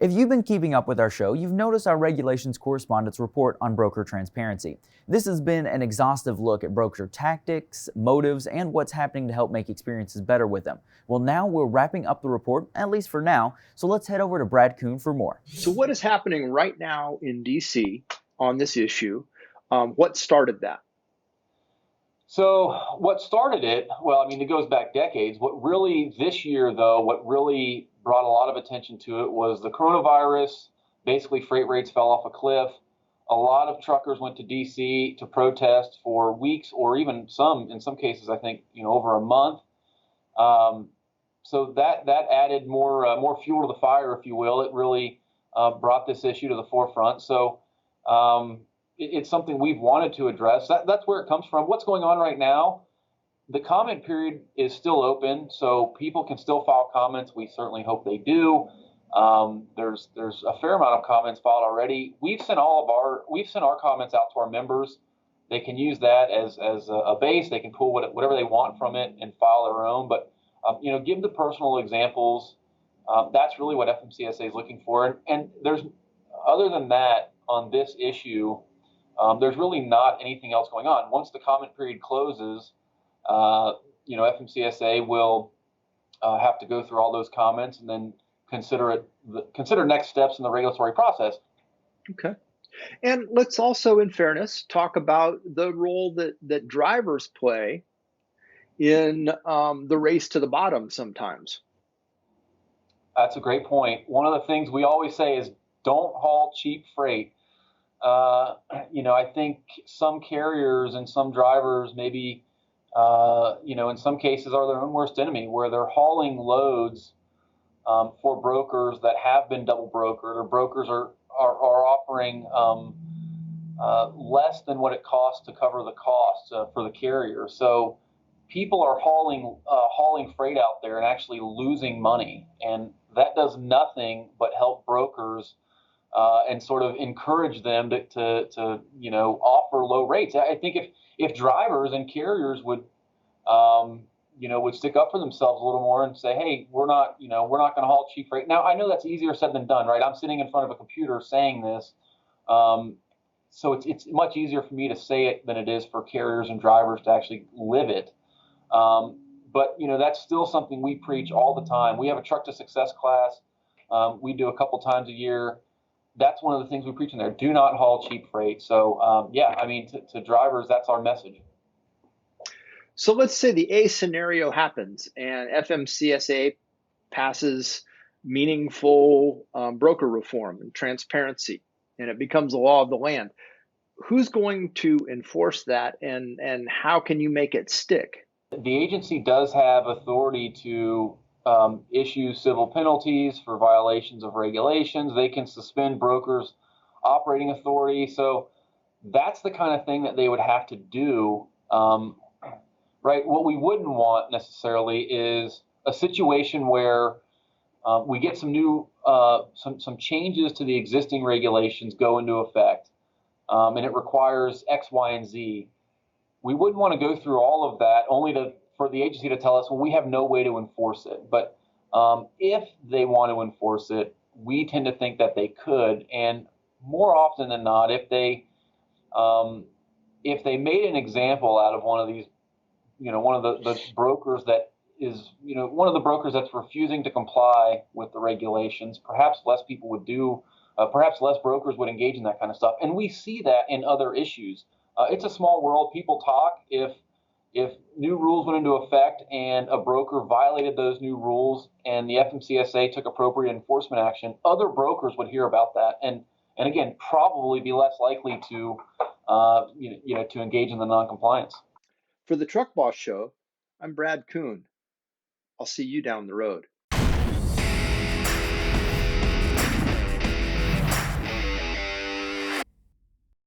If you've been keeping up with our show, you've noticed our regulations correspondent's report on broker transparency. This has been an exhaustive look at broker tactics, motives, and what's happening to help make experiences better with them. Well, now we're wrapping up the report, at least for now, so let's head over to Brad Kuhn for more. So what is happening right now in DC on this issue? What started that? So what started it, well, I mean, it goes back decades. What really, this year though, what really brought a lot of attention to it was the coronavirus. Basically, freight rates fell off a cliff. A lot of truckers went to DC to protest for weeks, or even in some cases, I think, over a month. So that added more fuel to the fire, if you will. It really brought this issue to the forefront. So it's something we've wanted to address. That's where it comes from. What's going on right now? The comment period is still open, so people can still file comments. We certainly hope they do. There's a fair amount of comments filed already. We've sent our comments out to our members. They can use that as a base. They can pull whatever they want from it and file their own. But give the personal examples. That's really what FMCSA is looking for. And there's, other than that, on this issue, there's really not anything else going on. Once the comment period closes, FMCSA will have to go through all those comments and then consider next steps in the regulatory process. Okay. And let's also, in fairness, talk about the role that drivers play in the race to the bottom sometimes. That's a great point. One of the things we always say is don't haul cheap freight. I think some carriers and some drivers maybe, in some cases are their own worst enemy, where they're hauling loads for brokers that have been double brokered, or brokers are offering less than what it costs to cover the costs for the carrier. So people are hauling freight out there and actually losing money, and that does nothing but help brokers and sort of encourage them to offer low rates. I think if drivers and carriers would stick up for themselves a little more and say, hey, we're not going to haul cheap freight. Now, I know that's easier said than done, right? I'm sitting in front of a computer saying this. So it's much easier for me to say it than it is for carriers and drivers to actually live it. But that's still something we preach all the time. We have a Truck to Success class. We do a couple times a year. That's one of the things we preach in there. Do not haul cheap freight. So, to drivers, that's our message. So let's say the A scenario happens and FMCSA passes meaningful broker reform and transparency, and it becomes the law of the land. Who's going to enforce that, and how can you make it stick? The agency does have authority to issue civil penalties for violations of regulations. They can suspend brokers' operating authority. So that's the kind of thing that they would have to do. Right? What we wouldn't want necessarily is a situation where we get some new some changes to the existing regulations go into effect, and it requires X, Y, and Z. We wouldn't want to go through all of that only for the agency to tell us, well, we have no way to enforce it. But if they want to enforce it, we tend to think that they could. And more often than not, if they made an example out of one of these, one of the brokers that is, one of the brokers that's refusing to comply with the regulations, perhaps less people would do, perhaps less brokers would engage in that kind of stuff. And we see that in other issues. It's a small world. People talk. If new rules went into effect and a broker violated those new rules and the FMCSA took appropriate enforcement action, other brokers would hear about that and again probably be less likely to to engage in the noncompliance. For the Truck Boss Show, I'm Brad Kuhn. I'll see you down the road.